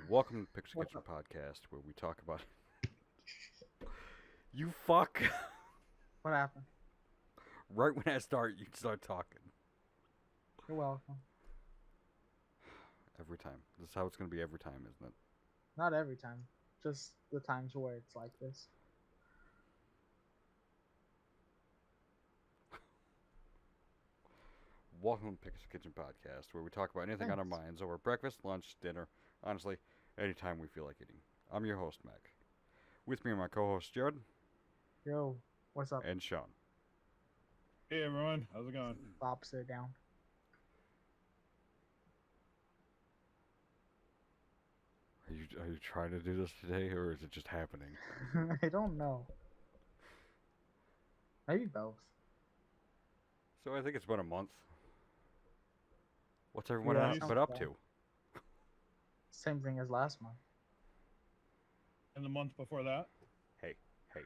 Welcome to Pixel What's Kitchen up? Podcast, where we talk about. You fuck! What happened? Right when I start, you start talking. You're welcome. Every time. This is how it's going to be every time, isn't it? Not every time. Just the times where it's like this. Welcome to Pixel Kitchen Podcast, where we talk about anything on our Thanks. minds over breakfast, lunch, dinner, honestly, anytime we feel like eating. I'm your host, Mac. With me are my co hosts, Jared Yo, what's up? and Sean. Hey everyone, how's it going? Opposite down. Are you trying to do this today, or is it just happening? I don't know. Maybe both. So I think it's been a month. What's everyone Yeah, been sounds up bad. to? Same thing as last month. And the month before that? Hey, hey.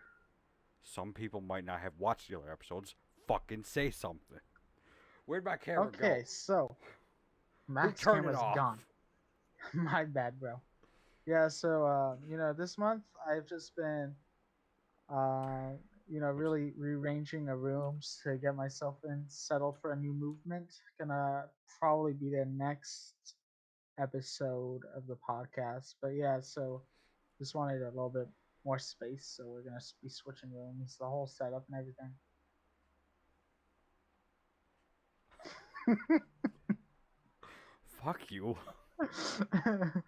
Some people might not have watched the other episodes. Fucking say something. Where'd my camera go? Okay, so Max turned it camera's off? gone. My bad, bro. Yeah, so this month I've just been really rearranging the rooms to get myself in settled for a new movement. Gonna probably be the next episode of the podcast. But yeah, so just wanted a little bit more space, so we're gonna be switching rooms, the whole setup and Fuck you. everything.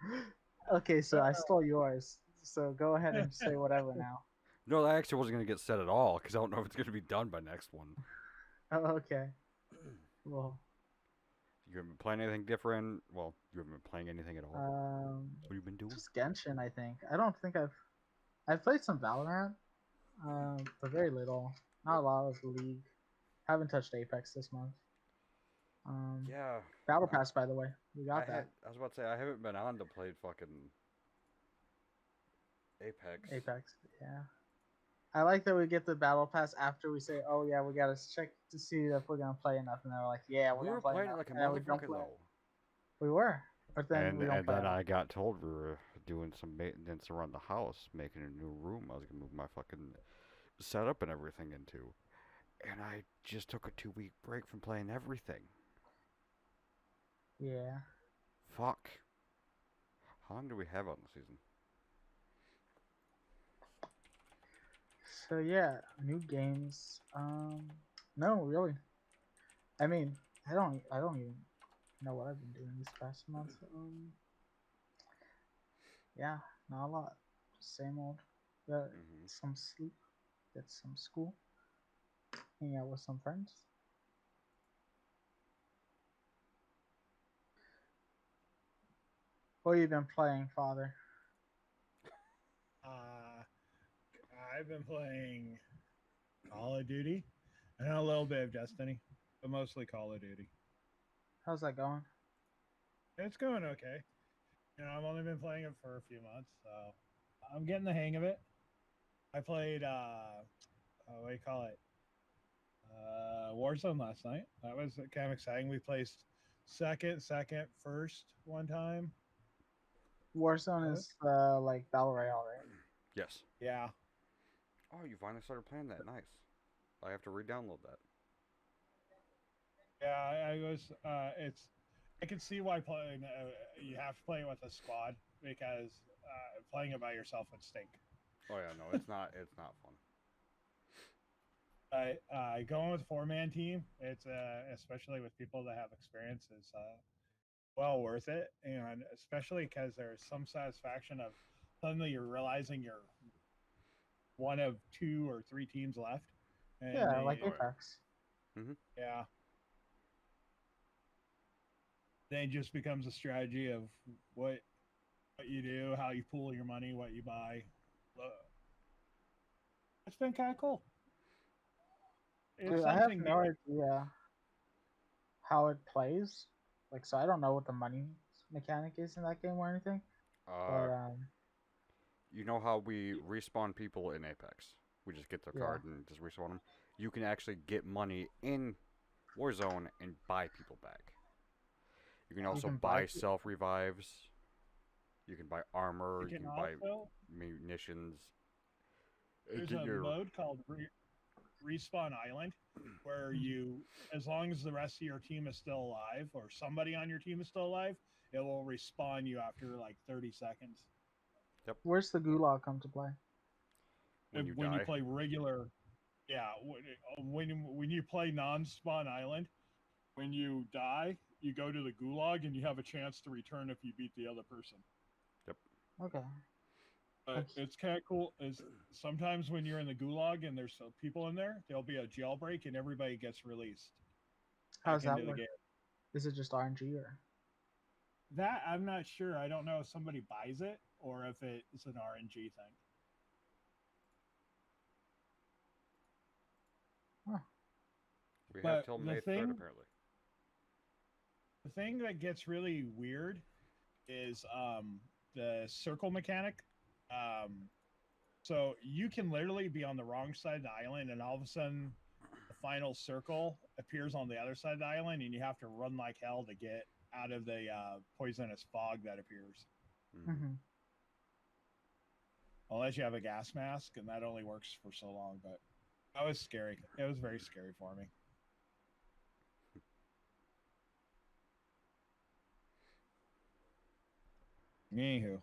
Okay, so I stole yours. So go ahead and say whatever now. No, that actually wasn't going to get said at all, because I don't know if it's going to be done by next one. Oh, okay. Well, You haven't been playing anything different? Well, you haven't been playing anything at all? What have you been doing? just Genshin, I think. I don't think I've played some Valorant, but very little. Not a lot of League. Haven't touched Apex this month. Yeah. Battle Pass, by the way, we got I that. was about to say, I haven't been on to play fucking Apex. Apex, yeah. I like that we get the Battle Pass after we say, "Oh yeah, we gotta check to see if we're gonna play enough," and they're like, "Yeah, we're We gonna were play playing it enough." like a And then we don't motherfucker, play. though. We were, but then we don't And play then enough. I got told we were doing some maintenance around the house, making a new room I was going to move my fucking setup and everything into. And I just took a 2-week break from playing everything. Yeah. Fuck. How long do we have on the season? So yeah, new games. No, really. I mean, I don't even know what I've been doing this past month. Yeah, not a lot. Same old. Got some sleep, get some school, hang out with some friends. What have you been playing, Father? Uh, I've been playing Call of Duty and a little bit of Destiny, but mostly Call of Duty. How's that going? It's going okay. I've only been playing it for a few months, so I'm getting the hang of it. I played, what do you call it? Warzone last night. That was kind of exciting. We placed second, first one time. Warzone is like Battle Royale, right? Yes. Yeah. Oh, you finally started playing that. Nice. I have to re-download that. Yeah, I was. I can see why playing. You have to play with a squad because playing it by yourself would stink. Oh yeah, no, it's not. It's not fun. Going with a 4-man team, it's especially with people that have experience, is well worth it, and especially because there's some satisfaction of suddenly you're realizing you're one of 2 or 3 teams left. And Yeah, like Apex. Yeah. Then it just becomes a strategy of what you do, how you pool your money, what you buy. It's been kind of cool. Dude, I have no idea how it plays. Like, so I don't know what the money mechanic is in that game or anything. But You know how we respawn people in Apex? We just get their card and just respawn them. You can actually get money in Warzone and buy people back. You can also buy self revives. You can buy armor. You You can can buy also munitions. there's Get a your mode called Respawn Island, where you, as long as the rest of your team is still alive, or somebody on your team is still alive, it will respawn you after like 30 seconds. Where's the gulag come to play? when you When you die. play regular, yeah, when you play non-spawn island, when you die, you go to the gulag and you have a chance to return if you beat the other person. Okay. But it's kind of cool. Is sometimes when you're in the gulag and there's people in there, there'll be a jailbreak and everybody gets released How back does that into the work? game. Is it just RNG or? That I'm not sure. I don't know if somebody buys it or if it's an RNG thing. We have But till the May 3rd, thing, apparently. the thing that gets really weird is the circle mechanic. So you can literally be on the wrong side of the island, and all of a sudden, the final circle appears on the other side of the island, and you have to run like hell to get out of the poisonous fog that appears. Mm-hmm. Unless you have a gas mask, and that only works for so long. But that was scary. It was very scary for me. Anywho,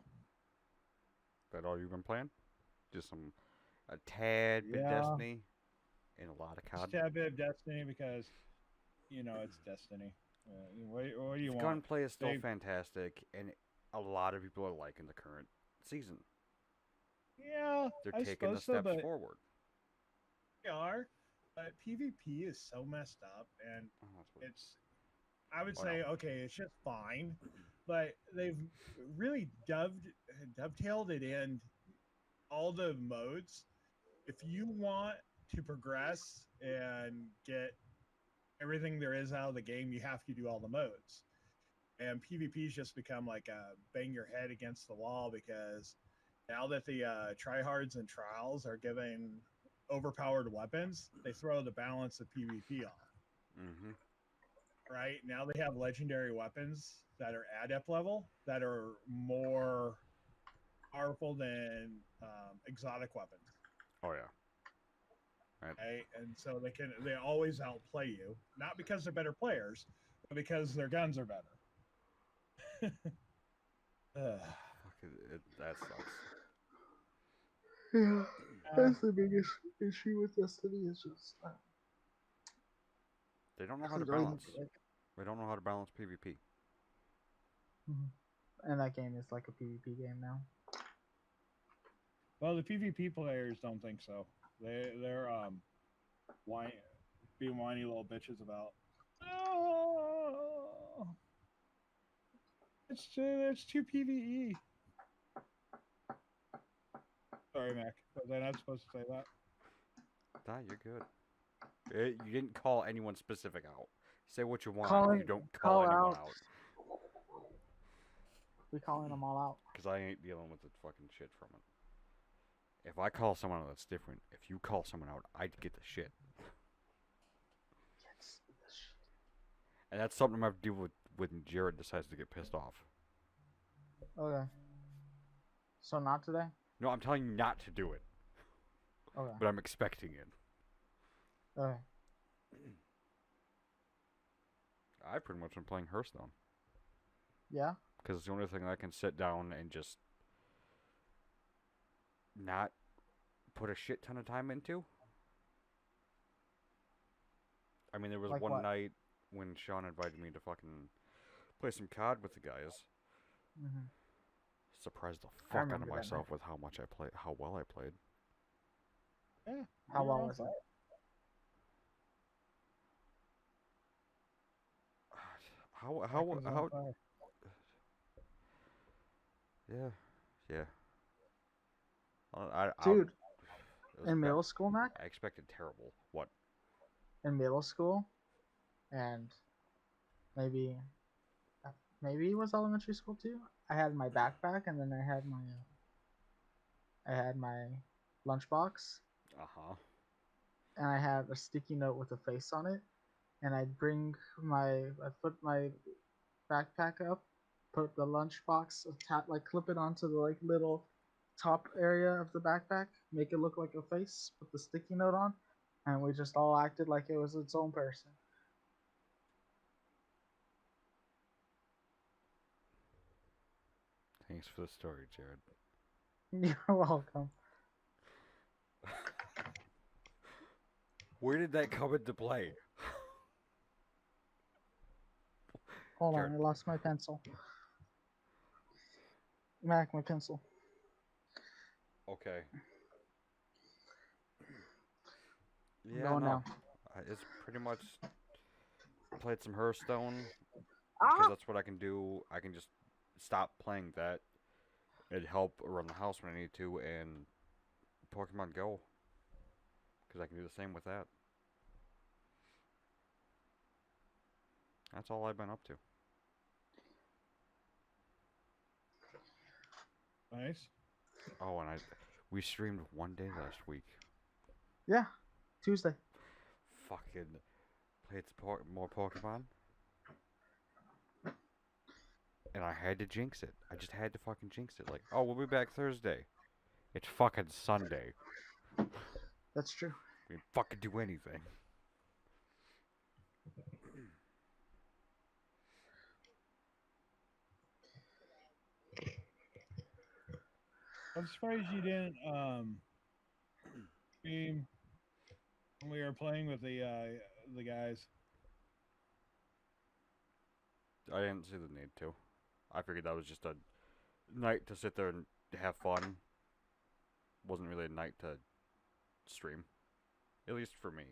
That all you've been playing? Just a tad bit Yeah. Destiny and a lot of COD. just a bit of Destiny because it's Destiny. What do you want? Gunplay is still They- fantastic, and a lot of people are liking the current season. Yeah, They're I taking the suppose so, steps but forward. they are. But PvP is so messed up, and Oh, that's what- it's. I would Why say okay, it's just fine, but they've really dovetailed it in all the modes. If you want to progress and get everything there is out of the game, you have to do all the modes. And PvP's just become like a bang your head against the wall because now that the tryhards and trials are given overpowered weapons, they throw the balance of PvP off. Mm-hmm. Right now, they have legendary weapons that are adept level that are more powerful than exotic weapons. Oh yeah. Right? And so they always outplay you, not because they're better players, but because their guns are better. Ugh. That sucks. Yeah, that's the biggest issue with Destiny. Is just They don't know how to it's really balance. like, They don't know how to balance PvP. and that game is like a PvP game now. Well, the PvP players don't think so. They're being whiny little bitches about. Oh, it's too PVE. Sorry, Mac. Was I not supposed to say that? Nah, you're good. You didn't call anyone specific out. Say what you want. If you don't call anyone out. We calling them all out. Because I ain't dealing with the fucking shit from it. If I call someone out, that's different. If you call someone out, I get the shit. Yes. And that's something I have to deal with when Jared decides to get pissed off. Okay. So not today. No, I'm telling you not to do it. Okay. But I'm expecting it. Okay. I've pretty much been playing Hearthstone. Yeah. Because it's the only thing I can sit down and just not put a shit ton of time into. I mean, there was Like one what? night when Sean invited me to fucking play some COD with the guys. Mm-hmm. Surprised the I fuck out of remember that myself with how much I played, how well I played. Yeah. How well was it? How yeah. Dude, It was in bad. middle school, Mac. I expected terrible. What? In middle school, and maybe it was elementary school too. I had my backpack, and then I had my lunchbox, Uh-huh. and I had a sticky note with a face on it. And I'd put my backpack up, put the lunchbox, like clip it onto the like little top area of the backpack, make it look like a face, put the sticky note on, and we just all acted like it was its own person. Thanks for the story, Jared. You're welcome. Where did that come into play? Hold on, Jared. I lost my pencil. Mac, my pencil. Okay. I'm Yeah, going no. down. It's pretty much played some Hearthstone because Ah! that's what I can do. I can just stop playing that. It'd help around the house when I need to, and Pokemon Go because I can do the same with that. That's all I've been up to. Nice. Oh, and we streamed one day last week. Yeah, Tuesday. Fucking played some more Pokemon, and I had to jinx it. I just had to fucking jinx it. Like, oh, we'll be back Thursday. It's fucking Sunday. That's true. We can fucking do anything. I'm surprised you didn't stream when we were playing with the guys. I didn't see the need to. I figured that was just a night to sit there and have fun. Wasn't really a night to stream. At least for me.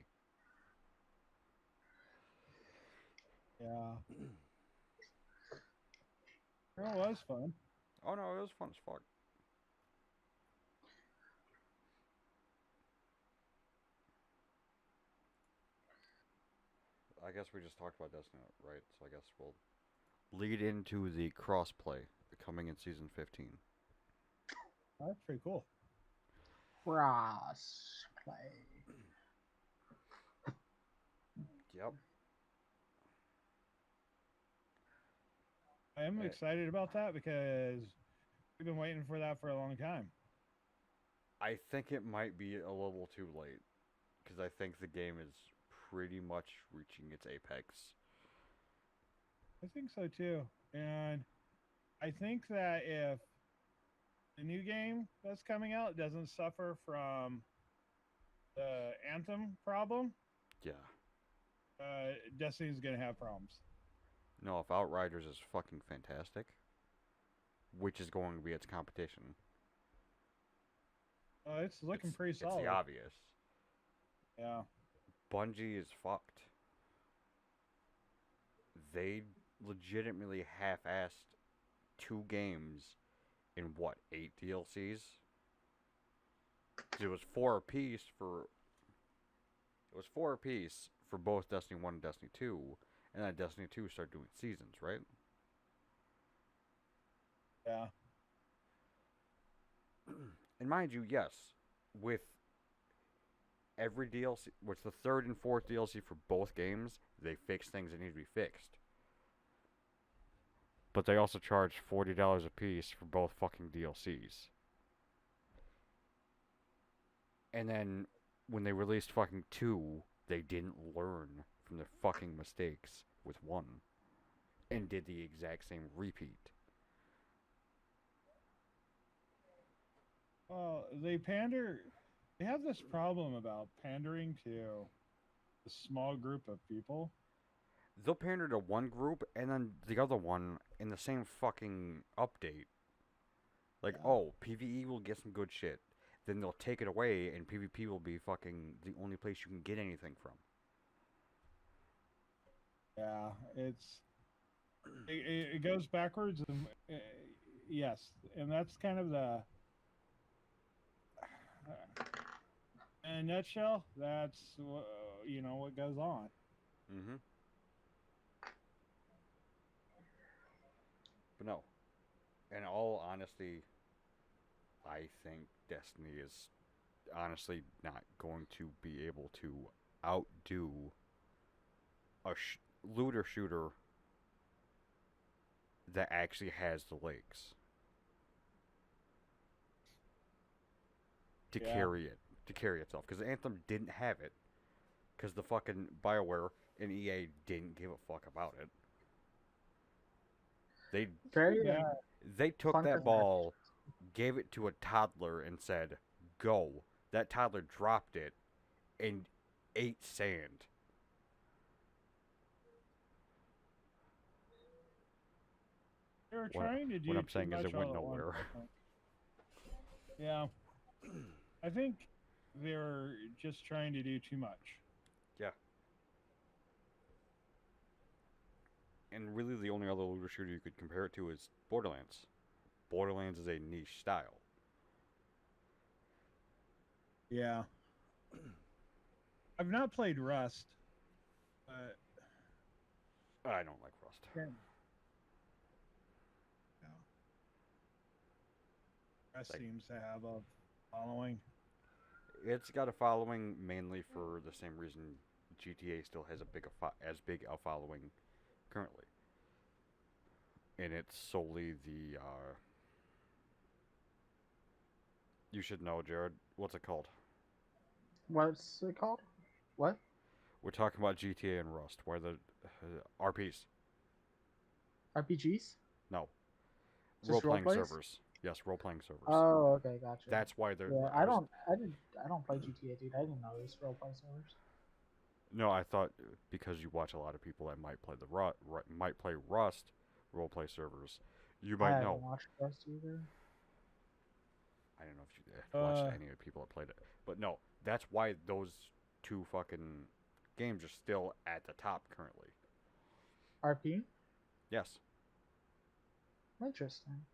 Yeah. It was fun. Oh no, it was fun as fuck. I guess we just talked about Destiny, right? So I guess we'll lead into the crossplay coming in season 15. That's pretty cool. Cross play. Yep. I am excited about that because we've been waiting for that for a long time. I think it might be a little too late because I think the game is pretty much reaching its apex. I think so too. And I think that if the new game that's coming out doesn't suffer from the Anthem problem, Yeah. Destiny's going to have problems. No, if Outriders is fucking fantastic, which is going to be its competition? It's looking pretty solid. It's the obvious. Yeah. Bungie is fucked. They legitimately half-assed 2 games in what, 8 DLCs? 'Cause it was 4 apiece for both Destiny 1 and Destiny 2, and then Destiny 2 started doing seasons, right? Yeah. And mind you, yes, with every DLC, with the 3rd and 4th DLC for both games, they fix things that need to be fixed. But they also charge $40 a piece for both fucking DLCs. And then when they released fucking 2, they didn't learn from their fucking mistakes with 1 and did the exact same repeat. Well, they pander. They have this problem about pandering to a small group of people. They'll pander to one group and then the other one in the same fucking update. Like, Yeah. oh, PvE will get some good shit. Then they'll take it away and PvP will be fucking the only place you can get anything from. Yeah, it goes backwards, and yes, and that's kind of the in a nutshell. That's what goes on. Mm-hmm. But no, in all honesty, I think Destiny is honestly not going to be able to outdo a looter shooter that actually has the legs to Yeah. carry itself. Because Anthem didn't have it. Because the fucking BioWare and EA didn't give a fuck about it. Very Yeah. They took fun that fact. ball, gave it to a toddler, and said, "Go." That toddler dropped it and ate sand. They were What- trying to do what I'm too saying is much it went all at once, nowhere. I think. Yeah. I think they're just trying to do too much. Yeah. And really, the only other looter shooter you could compare it to is Borderlands. Borderlands is a niche style. Yeah. I've not played Rust, but I don't like Rust. yeah. Rust Like- seems to have a following. It's got a following mainly for the same reason GTA still has as big a following currently. And it's solely the you should know, Jared. What's it called? What's it called? What? We're talking about GTA and Rust, where the RPs. RPGs? No. Just Role-playing role-plays? servers. Yes, role-playing servers. Oh, okay, gotcha. That's why they're. Yeah, I I was- don't play GTA, dude. I didn't know this role-play servers. No, I thought because you watch a lot of people that might play might play Rust role-play servers, you I might haven't know. watched Rust either. I don't know if you watched any of the people that played it, but no, that's why those two fucking games are still at the top currently. RP? Yes. Interesting.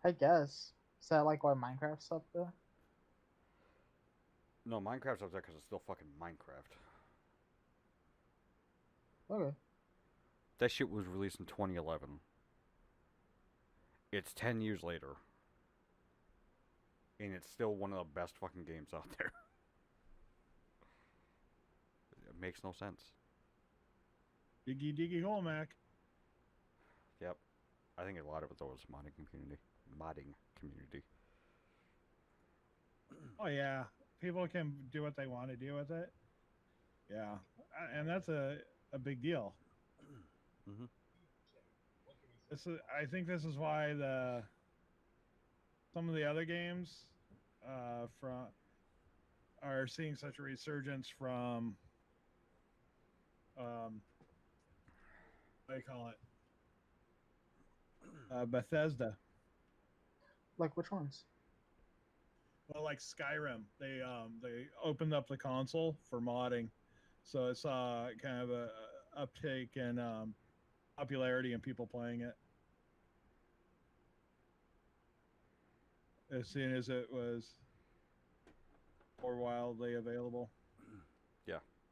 I guess. Is that like why Minecraft's up there? No, Minecraft's up there because it's still fucking Minecraft. Okay. That shit was released in 2011. It's 10 years later. And it's still one of the best fucking games out there. It makes no sense. Diggy hole, Mac. Yep. I think a lot of it though is modding community. Oh yeah, people can do what they want to do with it. Yeah, and that's a big deal. Mm-hmm. I think this is why some of the other games are seeing such a resurgence from what do you call it? Bethesda. Like which ones? Well, like Skyrim, they opened up the console for modding, so it saw kind of a uptake in popularity and people playing it as soon as it was more wildly available.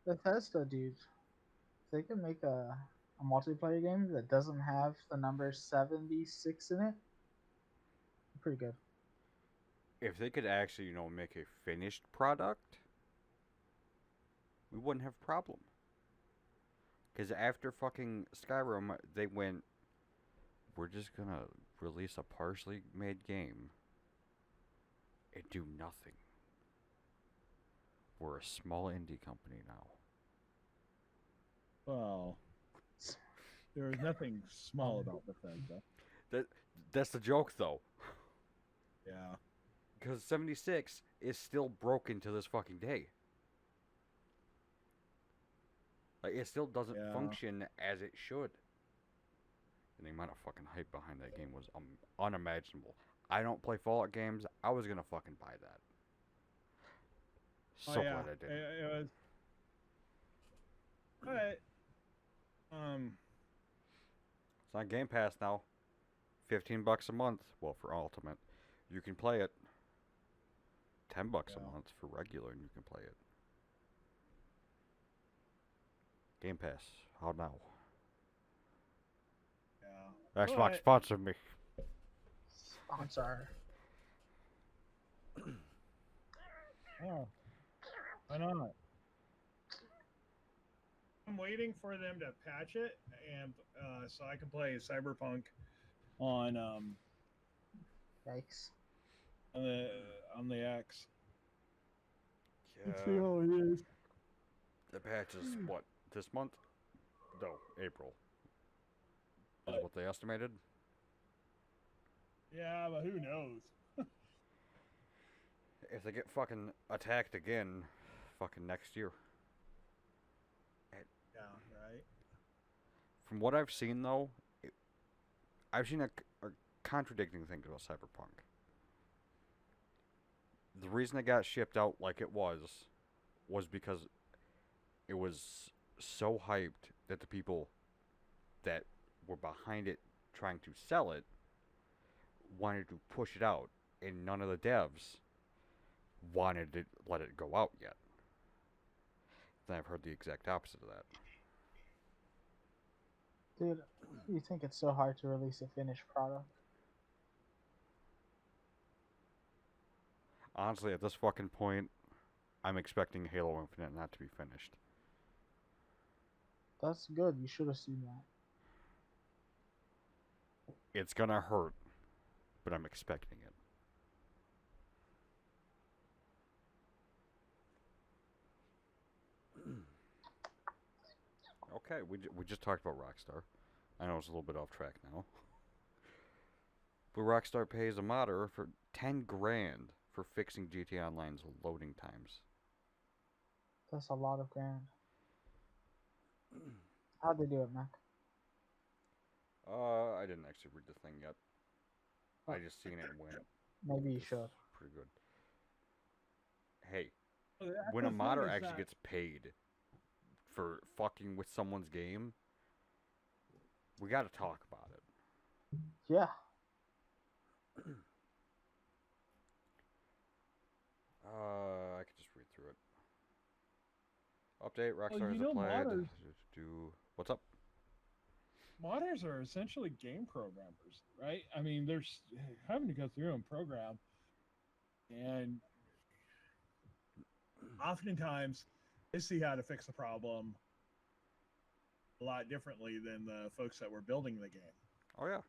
Bethesda, dude. If they can make a multiplayer game that doesn't have the number 76 in it, pretty good. If they could actually, make a finished product, we wouldn't have a problem. Because after fucking Skyrim, they went, we're just gonna release a partially made game and do nothing. We're a small indie company now. Well, there was nothing small about Bethesda. That's the joke, though. Yeah. Because 76 is still broken to this fucking day. Like, it still doesn't Yeah. function as it should. And the amount of fucking hype behind that game was unimaginable. I don't play Fallout games. I was gonna fucking buy that. So yeah. glad I did. It was. But It's on Game Pass now. $15 a month. Well, for Ultimate, you can play it. $10 Yeah. a month for regular, and you can play it. Game Pass. How now? yeah. Xbox But- sponsor me. Sponsor. Yeah. Why not? I'm waiting for them to patch it, and so I can play Cyberpunk on Yikes. on the on the X. Let's see Yeah, how it is. the patch is what, this month? No, April is But what they estimated. yeah, but who knows? If they get fucking attacked again, fucking next year. Yeah, right. From what I've seen though, I've seen a contradicting thing about Cyberpunk. The reason it got shipped out like it was because it was so hyped that the people that were behind it trying to sell it wanted to push it out, and none of the devs wanted to let it go out yet. Then I've heard the exact opposite of that. Dude, you think it's so hard to release a finished product? Honestly, at this fucking point, I'm expecting Halo Infinite not to be finished. That's good. You should have seen that. It's gonna hurt, but I'm expecting it. Okay, we just talked about Rockstar. I know it's a little bit off track now. But Rockstar pays a modder for 10 grand for fixing GTA Online's loading times. That's a lot of grand. How'd they do it, Mac? I didn't actually read the thing yet. I just seen it and went. Maybe you "This should. is pretty good." Hey, Well, that's when a the thing modder is actually that- gets paid for fucking with someone's game, we gotta talk about it. Yeah. I could just read through it. Update, Rockstar has you know, applied. modders- What's up? modders are essentially game programmers, right? I mean, they're having to go through and program, and oftentimes they see how to fix the problem a lot differently than the folks that were building the game. Oh yeah.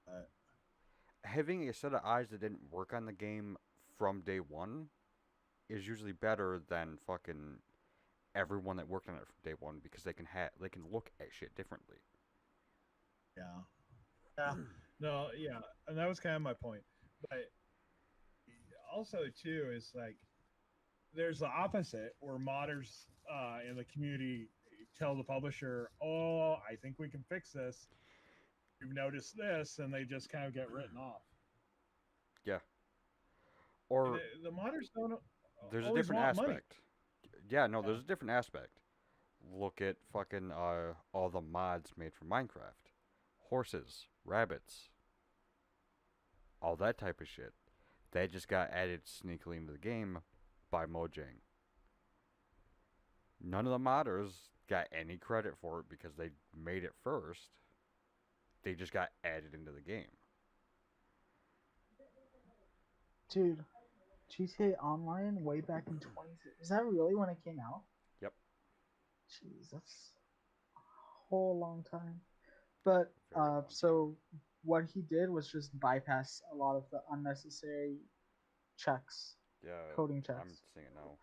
Uh, Having a set of eyes that didn't work on the game from day one is usually better than fucking everyone that worked on it from day one, because they can look at shit differently. Yeah. Yeah. No, yeah. And that was kind of my point. But also, too, is like there's the opposite where modders in the community tell the publisher, oh, I think we can fix this. We've noticed this. And they just kind of get written off. Yeah. Or The modders don't there's a always different want money. aspect. Yeah, no, Yeah. there's a different aspect. Look at fucking all the mods made for Minecraft. Horses, rabbits, all that type of shit. That just got added sneakily into the game by Mojang. None of the modders got any credit for it because they made it first. They just got added into the game. Dude, GTA Online way back in 20... Is that really when it came out? Yep. Jeez, that's a whole long time. But, Very long so what he did was just bypass a lot of the unnecessary checks, Yeah, coding checks. I'm seeing it now.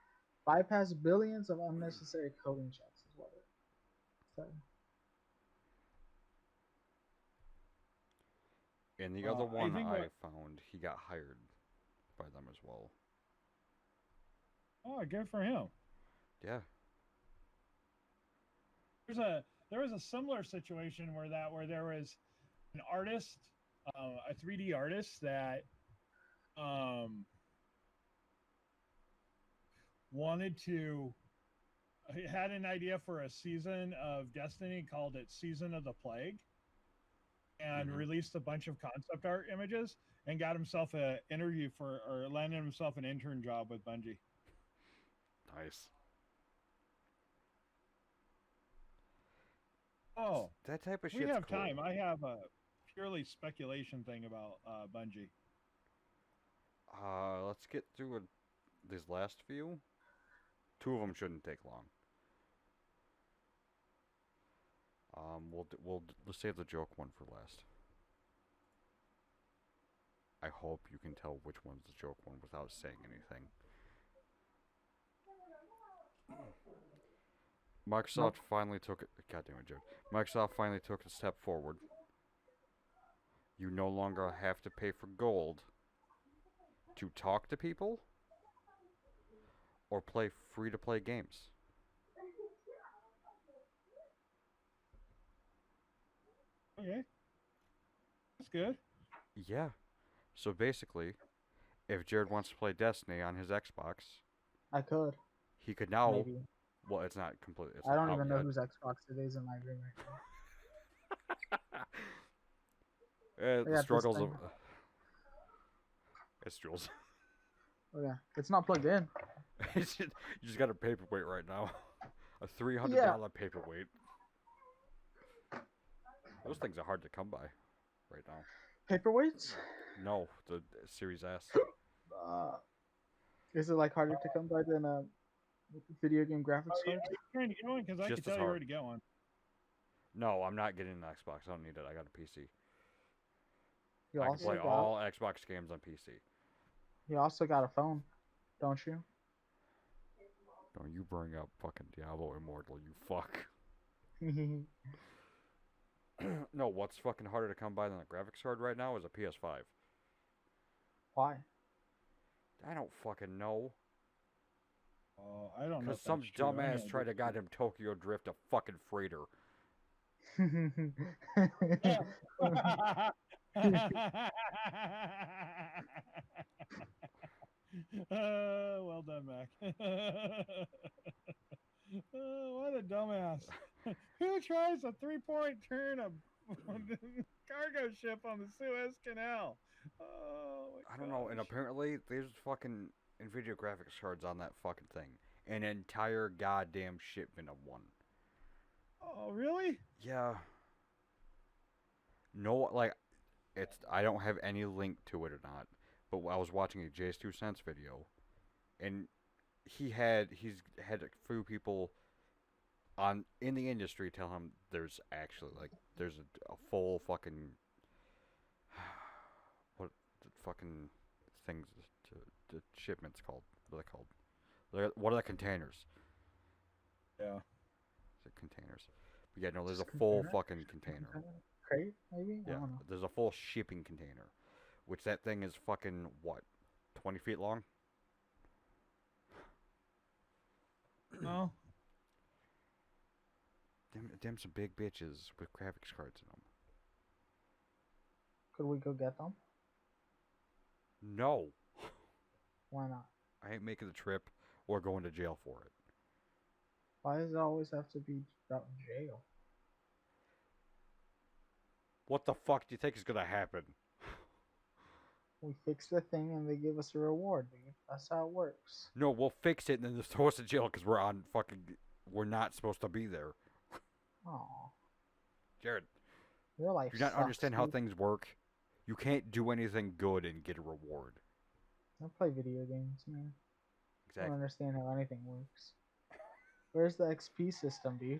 Bypass billions of unnecessary coding checks is what it said. And the Well, other I one think I what- found, he got hired by them as well. Oh, good for him. Yeah. There was a similar situation where there was an artist, a 3D artist that wanted to he had an idea for a season of Destiny, called it Season of the Plague, and Mhm. released a bunch of concept art images and got himself an interview or landed himself an intern job with Bungie. Nice. Oh, That type of we shit's have cool. time. I have a purely speculation thing about Bungie. Let's get through these last few. Two of them shouldn't take long. Let's save the joke one for last. I hope you can tell which one's the joke one without saying anything. Microsoft finally took it. God damn it, Jared. Microsoft finally took a step forward. You no longer have to pay for gold to talk to people or play free-to-play games. Okay. That's good. Yeah. So basically, if Jared wants to play Destiny on his Xbox, I could. he could now. Maybe. Well, it's not completely. It's I not don't out even know yet. whose Xbox it is in my room right now. The Yeah, struggles of. It's Jules. Oh yeah, it's not plugged in. You just got a paperweight right now. A $300 paperweight. Those things are hard to come by right now. Paperweights? No, the Series S. Is it like harder to come by than a video game graphics Yeah, card? are you trying to get one? Because I Just can as tell you where hard. to get one. No, I'm not getting an Xbox. I don't need it. I got a PC. You I can also play got all Xbox games on PC. you also got a phone, don't you? Don't you bring up fucking Diablo Immortal, you fuck. No, what's fucking harder to come by than a graphics card right now is a PS5. Why? I don't fucking know. Oh, I don't know. Because If some that's true. I dumbass know tried to this- goddamn Tokyo Drift a fucking freighter. Well done, Mac. What a dumbass. Who tries a 3-point turn of cargo ship on the Suez Canal? Oh, my I don't know, and gosh. apparently there's fucking NVIDIA graphics cards on that fucking thing. An entire goddamn shipment of one. Oh, really? Yeah. No, like, I don't have any link to it or not, but I was watching a Jay's 2 Cents video, and he's had a few people in the industry tell him there's actually, like, there's a full fucking, what the fucking things, the shipments called, what are they called? What are the containers? Yeah. Is it containers? But yeah, no, there's a Just full container? fucking container. Crate, maybe? I Yeah, don't know. there's a full shipping container, which that thing is fucking, what, 20 feet long? No. Them some big bitches with graphics cards in them. Could we go get them? No, Why not? I ain't making the trip or going to jail for it. Why does it always have to be about jail? What the fuck do you think is gonna happen? We fix the thing and they give us a reward, dude. That's how it works. No, we'll fix it and then throw us in jail because we're not supposed to be there. Aw. Jared, Your life do you not sucks, understand how dude. things work? You can't do anything good and get a reward. I play video games, man. I Exactly. don't understand how anything works. Where's the XP system, dude?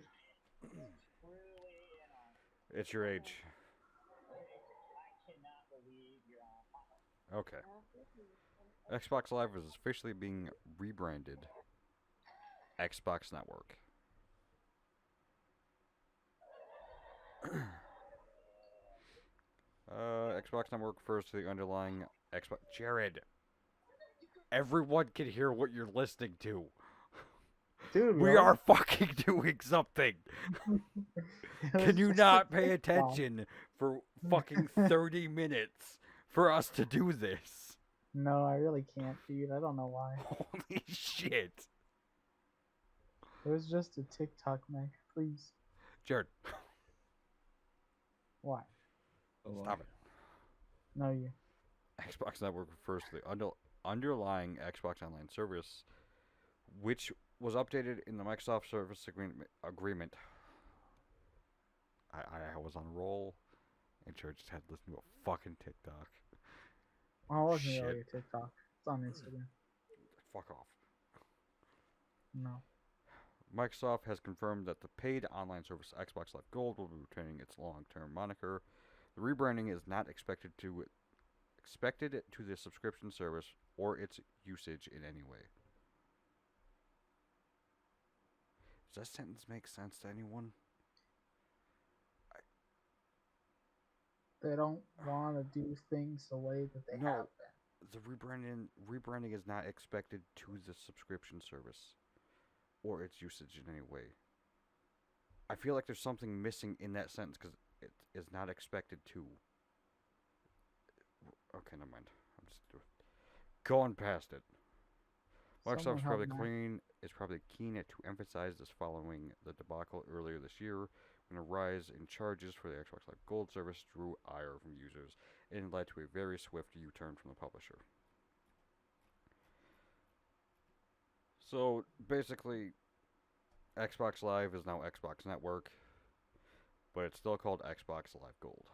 It's your age. Okay. Xbox Live is officially being rebranded Xbox Network. Xbox Network refers to the underlying Xbox. Jared, everyone can hear what you're listening to. Dude, We are fucking doing something. Can you not pay attention for fucking 30 minutes for us to do this? No, I really can't, dude. I don't know why. Holy shit. It was just a TikTok, Mike. Please. Jared, Why? stop it. No, you. Xbox Network refers to the underlying Xbox Online service, which was updated in the Microsoft Service Agreement. I was on a roll, and Jared just had to listen to a fucking TikTok. Oh, it wasn't Shit. really a TikTok. It's on Instagram. Fuck off. No. Microsoft has confirmed that the paid online service Xbox Live Gold will be retaining its long-term moniker. The rebranding is not expected to the subscription service or its usage in any way. Does that sentence make sense to anyone? They don't want to do things the way that they No. have been. The rebranding is not expected to the subscription service or its usage in any way. I feel like there's something missing in that sentence because it is not expected to. Okay, never mind. I'm just going past it. Microsoft's probably keen to emphasize this following the debacle earlier this year when a rise in charges for the Xbox Live Gold service drew ire from users and led to a very swift U-turn from the publisher. So basically, Xbox Live is now Xbox Network, but it's still called Xbox Live Gold.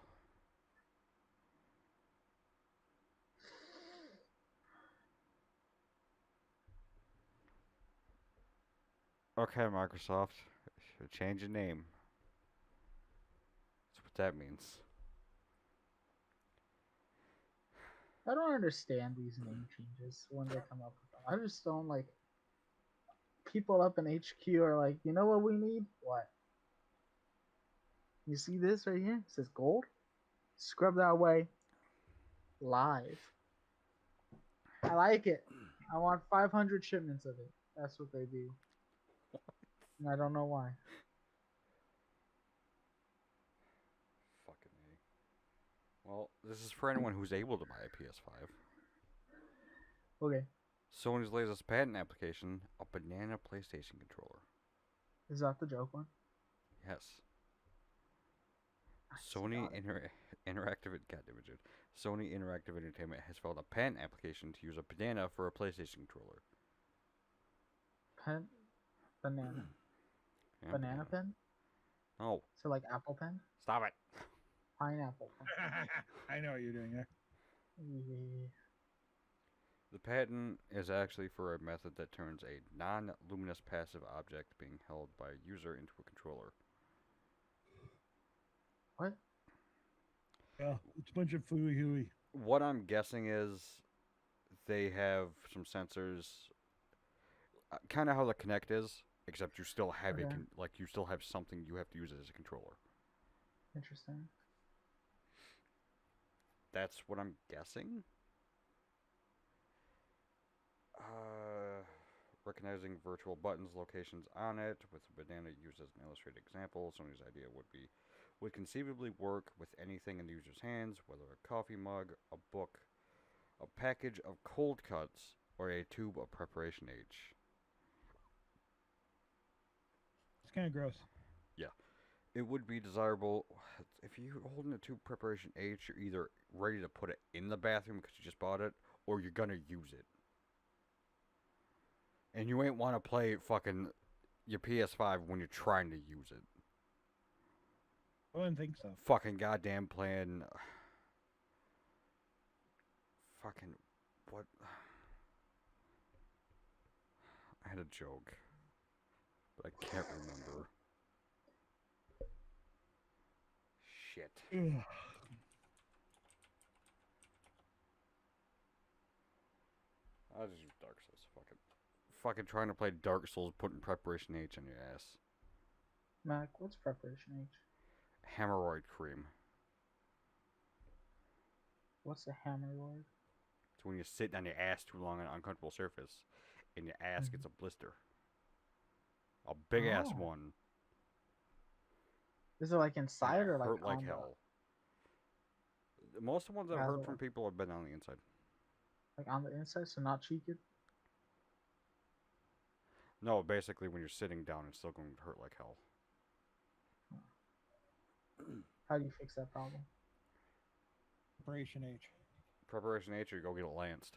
Okay, Microsoft, change your name. That's what that means. I don't understand these name changes when they come up with them. I just don't like. People up in HQ are like, you know what we need? What? You see this right here? It says gold. Scrub that away. Live. I like it. I want 500 shipments of it. That's what they do. And I don't know why. Fucking A. Well, this is for anyone who's able to buy a PS5. Okay. Sony's latest patent application, a banana PlayStation controller. Is that the joke one? Yes. I Sony got it. Sony Interactive Entertainment has filed a patent application to use a banana for a PlayStation controller. Pen? Banana. Yeah, Banana pen? No. So like apple pen? Stop it. Pineapple pen. I know what you're doing there. Yeah. The patent is actually for a method that turns a non-luminous passive object being held by a user into a controller. What? Yeah, it's a bunch of fooey hooey. What I'm guessing is they have some sensors, kind of how the Kinect is, except you still have Okay. you still have something you have to use it as a controller. Interesting. That's what I'm guessing. Recognizing virtual buttons, locations on it, with a banana used as an illustrated example. Sony's idea would conceivably work with anything in the user's hands, whether a coffee mug, a book, a package of cold cuts, or a tube of preparation H. It's kind of gross. It would be desirable if you're holding a tube preparation H, you're either ready to put it in the bathroom because you just bought it, or you're gonna use it. And you ain't want to play fucking your PS5 when you're trying to use it. I wouldn't think so. Fucking goddamn playing. Fucking. What? I had a joke, but I can't remember. Shit. I'll just use Dark Souls. Fucking trying to play Dark Souls, putting preparation H on your ass. Mac, what's preparation H? Hemorrhoid cream. What's a hammerlord? It's when you're sitting on your ass too long on an uncomfortable surface, and your ass gets a blister. A big ass Oh. one. Is it like And inside it or like hurt like on hell. Most of the ones I've Yeah, heard the- from people have been on the inside. like on the inside, so not cheeked? No, basically when you're sitting down, it's still going to hurt like hell. How do you fix that problem? Operation H. Preparation H, or you go get it lanced.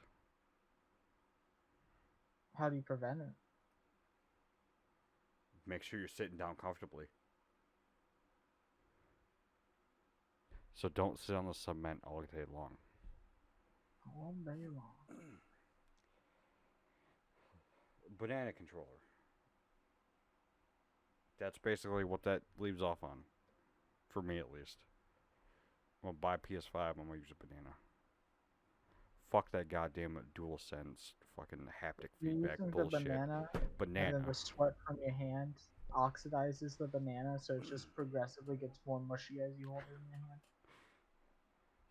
How do you prevent it? Make sure you're sitting down comfortably. So don't sit on the cement all day long. All day long. Banana controller. That's basically what that leaves off on. For me, at least. I'm gonna buy PS5. I'm gonna use a banana. Fuck that goddamn DualSense fucking haptic You're feedback using the bullshit. banana, and then Banana. the sweat from your hand oxidizes the banana, so it just progressively gets more mushy as you hold it in your hand.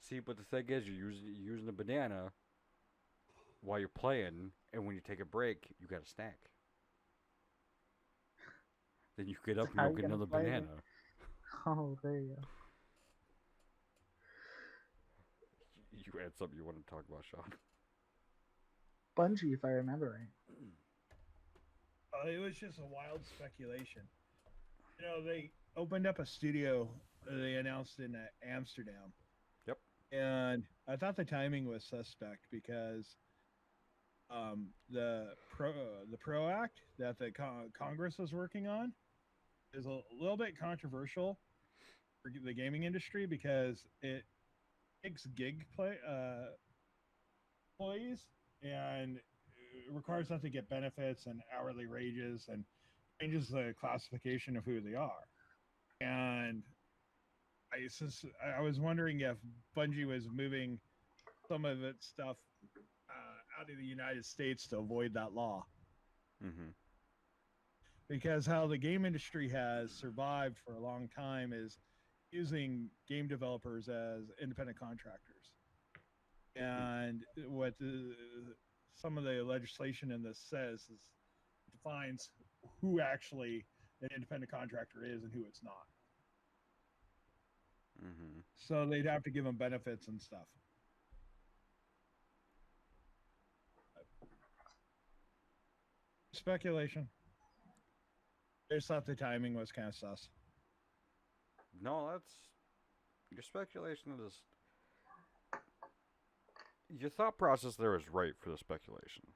See, but the thing is, you're using a banana while you're playing, and when you take a break, you got a snack. Then you get up and How you'll you get gonna another play banana. it? Oh, there you go. You had something you want to talk about, Sean? Bungie, if I remember right. It was just a wild speculation. You know, they opened up a studio. They announced in Amsterdam. Yep. And I thought the timing was suspect because the Pro Act that the Congress was working on is a little bit controversial for the gaming industry because it takes gig employees and it requires them to get benefits and hourly wages and changes the classification of who they are. And I was wondering if Bungie was moving some of its stuff out of the United States to avoid that law. Mm-hmm. Because how the game industry has survived for a long time is using game developers as independent contractors. And what some of the legislation in this says is defines who actually an independent contractor is and who it's not. Mm-hmm. So they'd have to give them benefits and stuff. Speculation. I just thought the timing was kind of sus. No, that's your speculation is your thought process there is right for the speculation.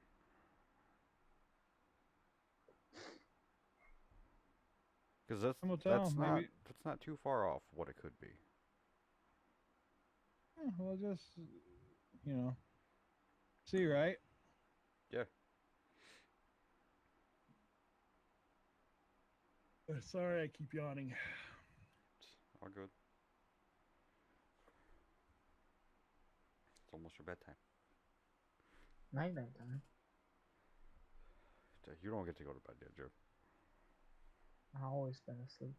Because that's not too far off what it could be. We'll just see, right? Yeah. Sorry, I keep yawning. It's all good. It's almost your bedtime. Night time. You don't get to go to bed yet, Joe. I've always been asleep.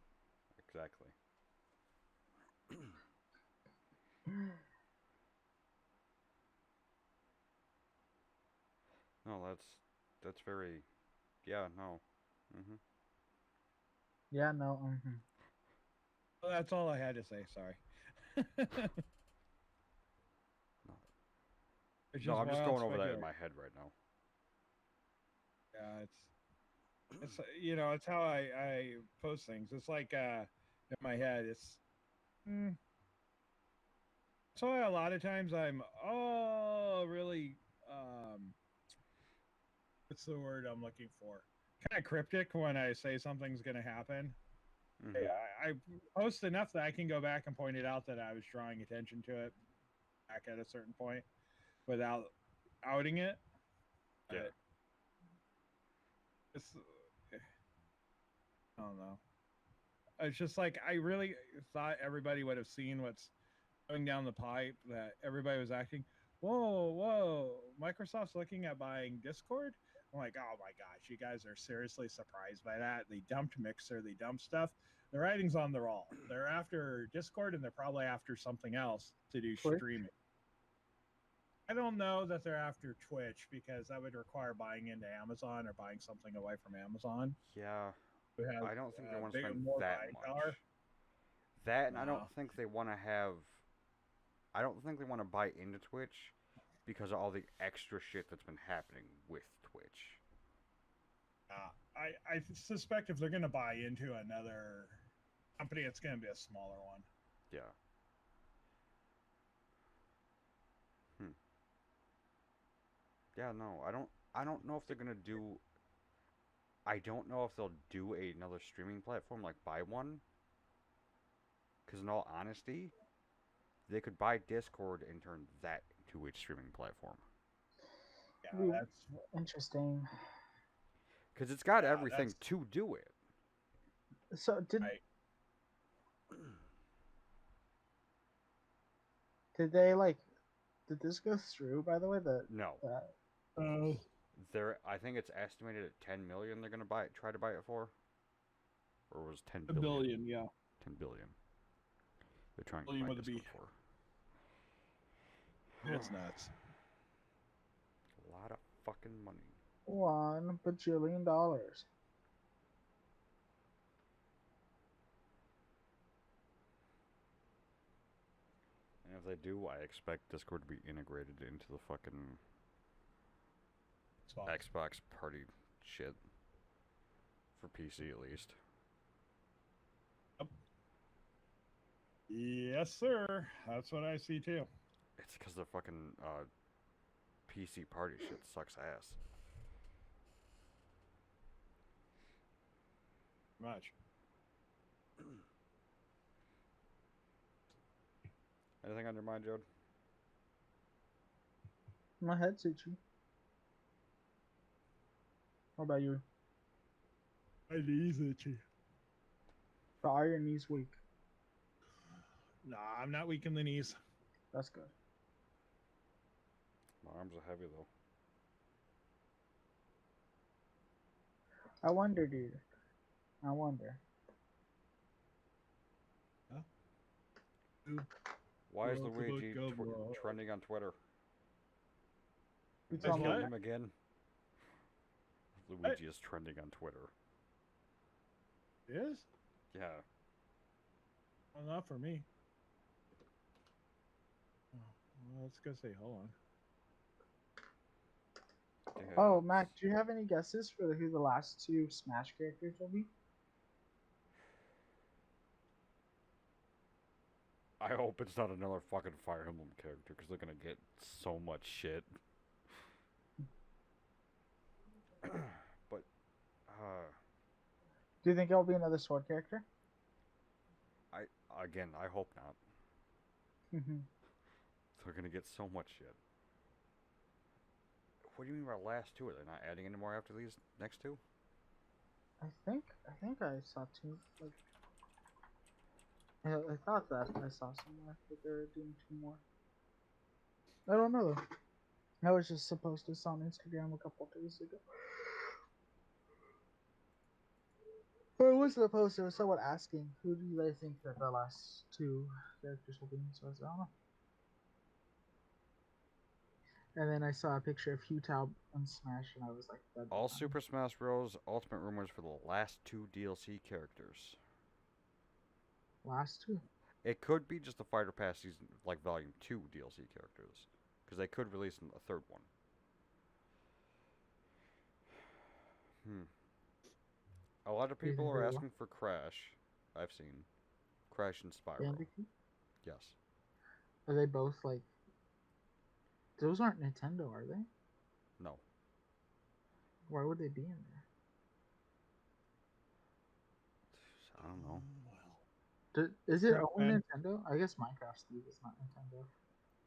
Exactly. No, that's very, yeah, no. Mm-hmm. Yeah, no. Mm-hmm. Well, that's all I had to say. Sorry. No, I'm just going over that in my head right now. Yeah, it's it's how I post things. It's like in my head. It's so a lot of times I'm really what's the word I'm looking for? Kind of cryptic when I say something's going to happen. Mm-hmm. I post enough that I can go back and point it out that I was drawing attention to it back at a certain point without outing it. Yeah. It's, I don't know. It's just like I really thought everybody would have seen what's going down the pipe, that everybody was acting, whoa, Microsoft's looking at buying Discord. I'm like, oh my gosh, you guys are seriously surprised by that. They dumped Mixer, they dumped stuff. The writing's on the wall. They're after Discord and they're probably after something else to do Twitch? streaming. I don't know that they're after Twitch because that would require buying into Amazon or buying something away from Amazon. Yeah. Has, I don't think they want to spend more that much. power. That, and I don't think they want to have. I don't think they want to buy into Twitch because of all the extra shit that's been happening with Twitch. I suspect if they're going to buy into another company, it's going to be a smaller one. Yeah. Yeah, no, I don't know if they're gonna do. I don't know if they'll do another streaming platform, like buy one. Because in all honesty, they could buy Discord and turn that into a streaming platform. Yeah, that's interesting. Because it's got everything to do it. So Right. did they like did this go through? By the way, No, the Oh, I think it's estimated at 10 million. They're gonna try to buy it for, or was 10 a billion? billion, yeah. 10 billion. They're trying to Billion buy with a Discord B. for. It's nuts. A lot of fucking money. $1 bajillion. And if they do, I expect Discord to be integrated into the fucking Spot. Xbox party shit. For PC at least. Yes, sir. That's what I see too. It's because the fucking PC party shit sucks ass. Much. Anything on your mind, Jode? My head's itchy. How about you? My knees itchy. But are your knees weak? Nah, I'm not weak in the knees. That's good. My arms are heavy though. I wonder, dude. I wonder. Why is Well, Luigi it's about go- trending on Twitter? You Is tell Is me. what? it him again? Luigi is trending on Twitter. It is? Yeah. Well, not for me. Oh, well, let's go say hold on. Yeah. Oh, Mac, do you have any guesses for who the last two Smash characters will be? I hope it's not another fucking Fire Emblem character because they're gonna get so much shit. But, Do you think it'll be another sword character? I hope not. They're gonna get so much shit. What do you mean by last two? Are they not adding any more after these next two? I think I saw two. Like, I thought that I saw somewhere that they were doing two more. I don't know though. I was just supposed to saw on Instagram a couple days ago. Or it wasn't a post, it was someone asking, who do they think that the last two characters will be? So I said, I don't know. And then I saw a picture of Hugh on Smash, and I was like, All Super Smash Bros. Ultimate rumors for the last two DLC characters. Last two? It could be just the Fighter Pass season, like Volume 2 DLC characters. Because they could release a third one. A lot of people are asking for Crash. I've seen Crash and Spyro. Bandicoot? Yes. Are they both like? Those aren't Nintendo, are they? No. Why would they be in there? I don't know. Is it only Nintendo? I guess Minecraft Steve is not Nintendo.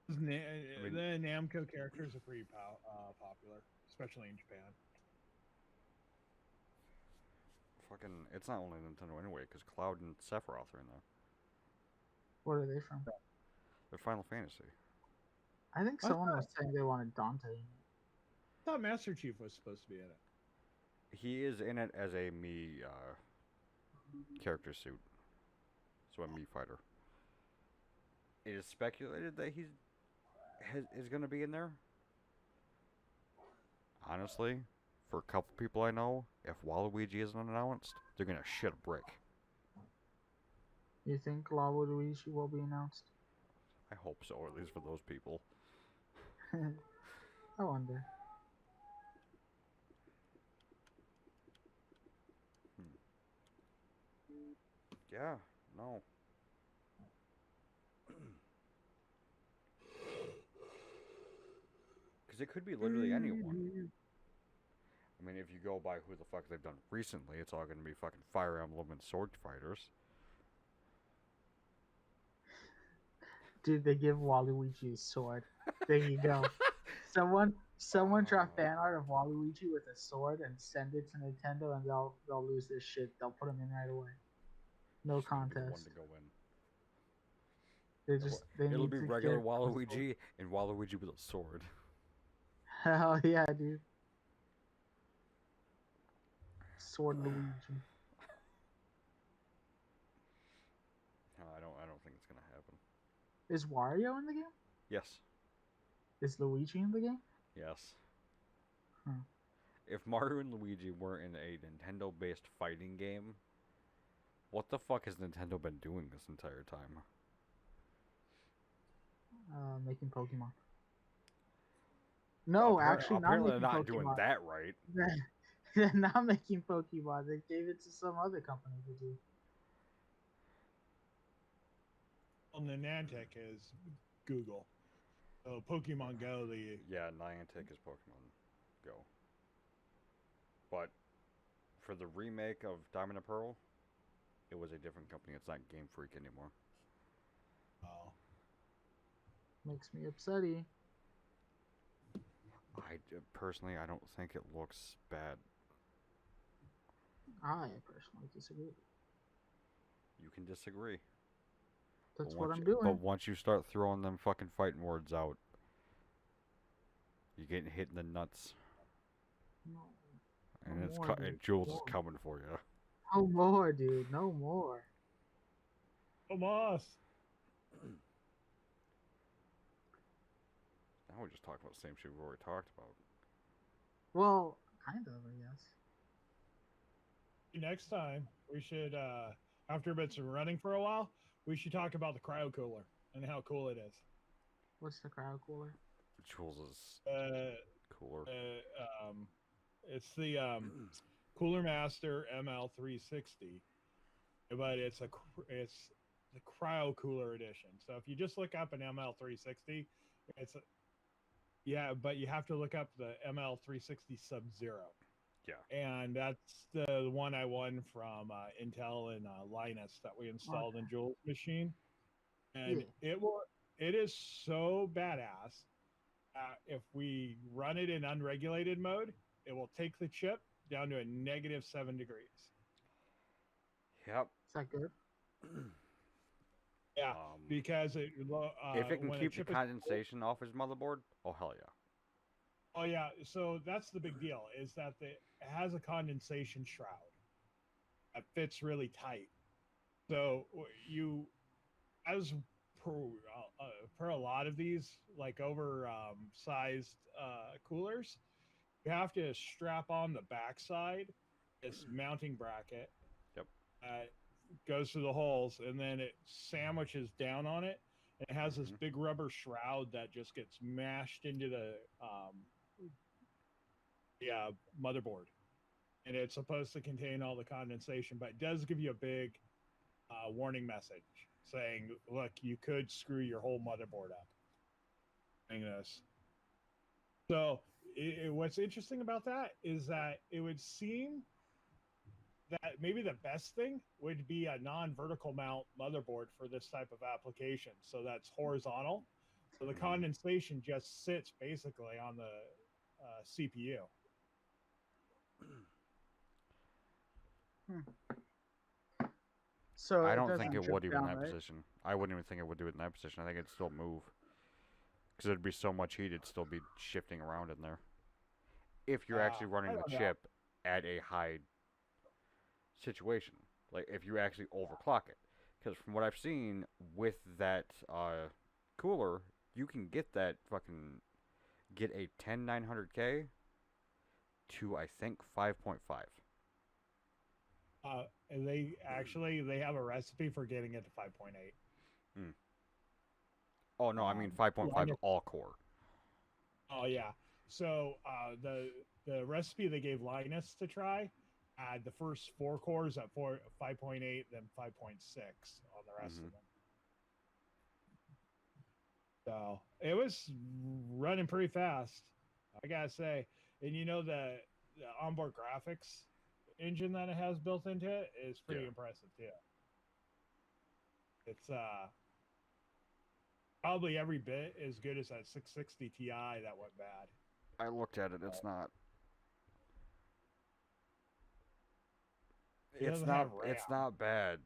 The Namco characters are pretty popular, especially in Japan. Fucking, it's not only Nintendo anyway, because Cloud and Sephiroth are in there. What are they from? They're Final Fantasy. I think someone was saying they wanted Dante in it. I thought Master Chief was supposed to be in it. He is in it as a Mii character suit. So a Mii fighter. It is speculated that he is going to be in there. Honestly, for a couple people I know, if Waluigi isn't announced, they're going to shit a brick. You think Waluigi will be announced? I hope so, or at least for those people. I wonder. Yeah, no. Because it could be literally anyone. I mean, if you go by who the fuck they've done recently, it's all going to be fucking Fire Emblem and Sword Fighters. Dude, they give Waluigi a sword. There you go. Someone draw fan art of Waluigi with a sword and send it to Nintendo, and they'll lose this shit. They'll put him in right away. No Just gonna be the one contest. to go in. They It'll need be to regular get Waluigi and Waluigi with a sword. Hell yeah, dude. Sword Luigi. No, I don't think it's gonna happen. Is Wario in the game? Yes. Is Luigi in the game? Yes. Hmm. If Mario and Luigi weren't in a Nintendo-based fighting game, what the fuck has Nintendo been doing this entire time? Making Pokemon. No, actually, not Apparently, they're making not doing Pokemon. that right. They're not making Pokemon. They gave it to some other company to do. Well, Niantic is Google. So Pokemon Go, Yeah, Niantic is Pokemon Go. But for the remake of Diamond and Pearl, it was a different company. It's not Game Freak anymore. Makes me upsetty. Personally, I don't think it looks bad. I personally disagree. You can disagree. That's what I'm doing. But once you start throwing them fucking fighting words out, you're getting hit in the nuts. No. And Dude. Jules is coming for you. No more, dude. No more. Tomas. Now we're just talking about the same shit we've already talked about. Well, kind of, I guess. Next time, we should, after it's been running for a while, we should talk about the cryo cooler and how cool it is. What's the cryo cooler? Jules is cooler. It's the Cooler Master ML360, but it's the cryo cooler edition. So if you just look up an ML360, but you have to look up the ML360 Sub-Zero. Yeah. And that's the one I won from Intel and Linus that we installed in Jules' machine. And it is so badass. If we run it in unregulated mode, it will take the chip down to a -7 degrees. Yep. Is that good? Yeah, because if it can keep the condensation off his motherboard, oh hell yeah. Oh yeah, so that's the big deal, is that it has a condensation shroud that fits really tight. So you, as per a lot of these like sized coolers, you have to strap on the backside this mounting bracket. Yep. Goes through the holes, and then it sandwiches down on it. It has this big rubber shroud that just gets mashed into the motherboard, and it's supposed to contain all the condensation, but it does give you a big warning message saying, look, you could screw your whole motherboard up doing this. So what's interesting about that is that it would seem that maybe the best thing would be a non-vertical mount motherboard for this type of application. So that's horizontal. So the condensation just sits basically on the CPU. So I don't think it would even in that right? position. I wouldn't even think it would do it in that position. I think it'd still move. Because there'd be so much heat, it'd still be shifting around in there. If you're actually running the chip at a high situation. Like, if you actually overclock it. Because from what I've seen with that cooler, you can get a 10900K to, I think, 5.5. And they have a recipe for getting it to 5.8. Oh no, I mean 5.5 all core. Oh yeah. So the recipe they gave Linus to try had the first 4 cores at 5.8, then 5.6 on the rest of them. So it was running pretty fast, I gotta say. And you know the onboard graphics engine that it has built into it is pretty impressive too. It's probably every bit as good as that 660 Ti that went bad. I looked at it. It's not. It's not bad.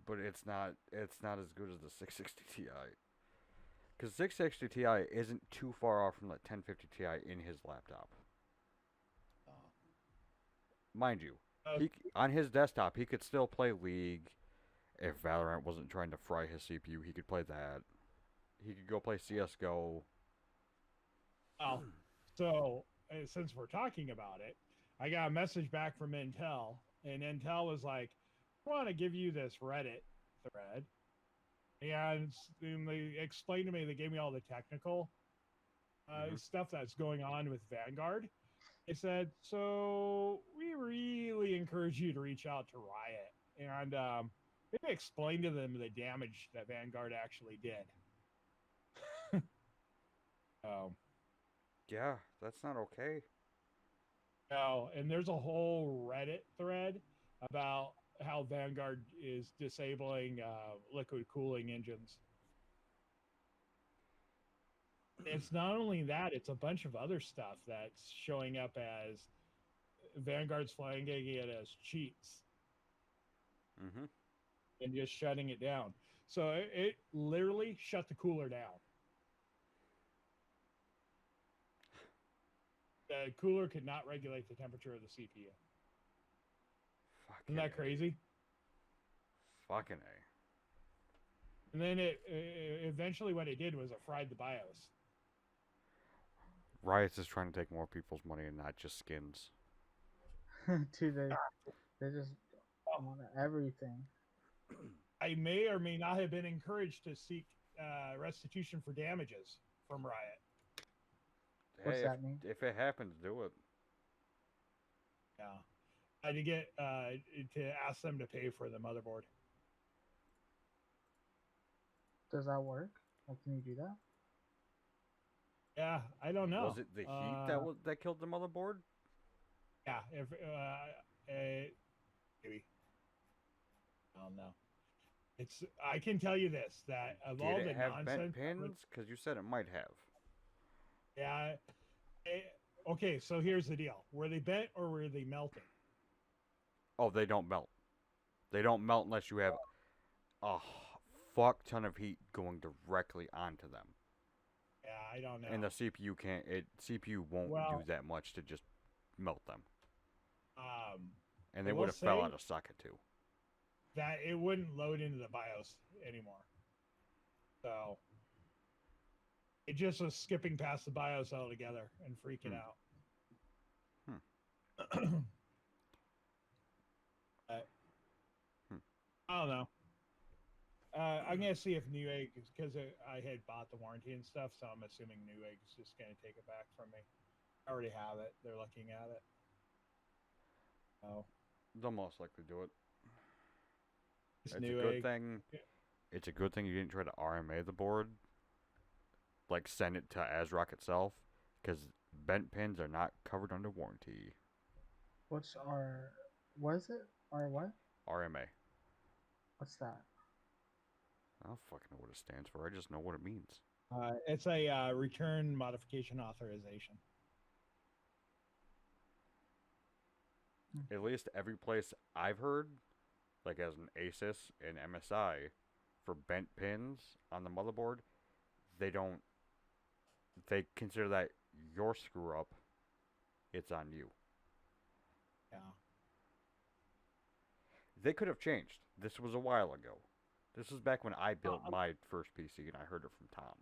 but it's not as good as the 660 Ti. Because 660 Ti isn't too far off from the 1050 Ti in his laptop. Uh, Mind you, uh, on his desktop he could still play League. If Valorant wasn't trying to fry his CPU, he could play that. He could go play CS:GO. well, so since we're talking about it, I got a message back from Intel, and Intel was like, "I want to give you this Reddit thread," and they explained to me. They gave me all the technical stuff that's going on with Vanguard. They said, "So we really encourage you to reach out to Riot," and they explained to them the damage that Vanguard actually did. Um, Yeah, that's not okay. No, and there's a whole Reddit thread about how Vanguard is disabling liquid cooling engines. It's not only that, it's a bunch of other stuff that's showing up as Vanguard's flagging it as cheats Mm-hmm. and just shutting it down. So it literally shut the cooler down. The cooler could not regulate the temperature of the CPU. Isn't that crazy? Fucking A. And then it eventually what it did was it fried the BIOS. Riot's just trying to take more people's money and not just skins. Dude, they just want everything. I may or may not have been encouraged to seek restitution for damages from Riot. What's Hey, that mean? if it happens, do it. Yeah, I had to get to ask them to pay for the motherboard. Does that work? Like, can you do that? Yeah, I don't know. Was it the heat that killed the motherboard? Yeah, if maybe I don't know. It's I can tell you this that of all Did the it have nonsense. bent pins? Because you said it might have. Yeah. Okay, so here's the deal: were they bent or were they melting? Oh, they don't melt. They don't melt unless you have a fuck ton of heat going directly onto them. Yeah, I don't know. And the CPU can't. CPU won't do that much to just melt them. And they would have fell out of socket too. That it wouldn't load into the BIOS anymore. So it just was skipping past the BIOS altogether and freaking out. I don't know. I'm gonna see if Newegg, because I had bought the warranty and stuff, so I'm assuming Newegg's just gonna take it back from me. I already have it. They're looking at it. Oh, They'll most likely do it. it's a Newegg. good thing. It's a good thing you didn't try to RMA the board. Like send it to ASRock itself, because bent pins are not covered under warranty. What is it? R what? RMA. What's that? I don't fucking know what it stands for. I just know what it means. It's a return modification authorization. At least every place I've heard, like as an ASUS and MSI, for bent pins on the motherboard, they consider that your screw up. It's on you. Yeah. They could have changed. This was a while ago. This was back when I built my first PC and I heard it from Tom.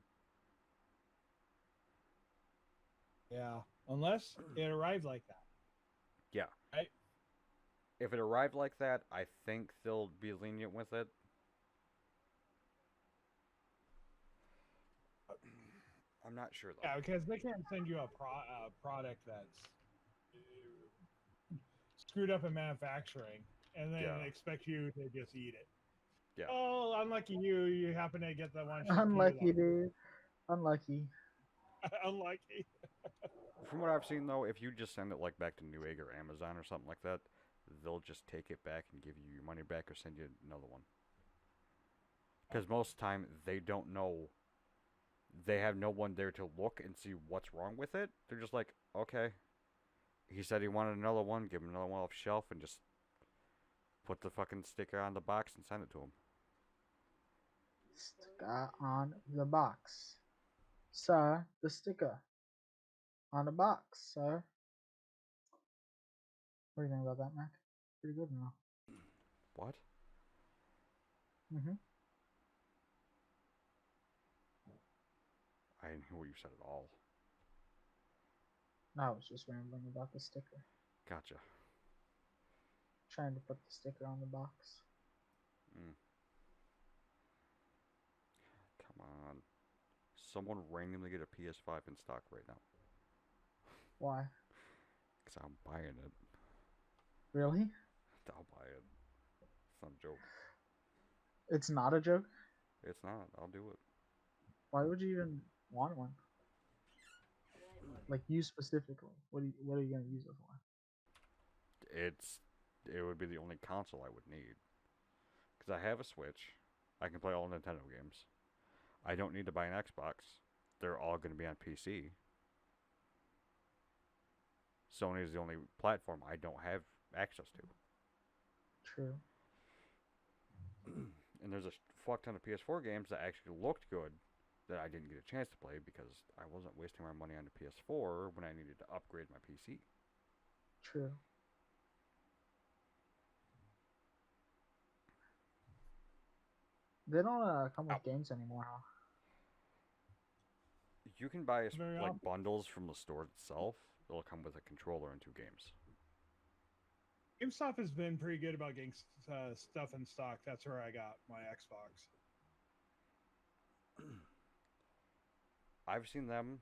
Yeah. Unless it arrived like that. Yeah. Right? If it arrived like that, I think they'll be lenient with it. I'm not sure though. Yeah, because they can't send you a product that's screwed up in manufacturing and then expect you to just eat it. Yeah. Oh, unlucky you! You happen to get the one. Unlucky, dude. Unlucky. Unlucky. From what I've seen though, if you just send it like back to Newegg or Amazon or something like that, they'll just take it back and give you your money back or send you another one. Because most of the time they don't know. They have no one there to look and see what's wrong with it. They're just like, okay. He said he wanted another one, give him another one off the shelf and just Put the fucking sticker on the box and send it to him. Sticker on the box. Sir, the sticker on the box, sir. What do you think about that, Mac? Pretty good now. What? Mm-hmm. I didn't hear what you said at all. I was just rambling about the sticker. Gotcha. Trying to put the sticker on the box. Come on. Someone randomly get a PS5 in stock right now. Why? Because I'm buying it. Really? I'll buy it. It's not a joke. It's not a joke? It's not. I'll do it. Why would you even want one? Like you specifically. What are you gonna use it for? It would be the only console I would need. Because I have a Switch. I can play all Nintendo games. I don't need to buy an Xbox. They're all going to be on PC. Sony is the only platform I don't have access to. True. And there's a fuck ton of PS4 games that actually looked good that I didn't get a chance to play because I wasn't wasting my money on the PS4 when I needed to upgrade my PC. True. They don't come with games anymore, huh? You can buy Very like often. bundles from the store itself. It'll come with a controller and 2 games. GameStop has been pretty good about getting stuff in stock. That's where I got my Xbox. I've seen them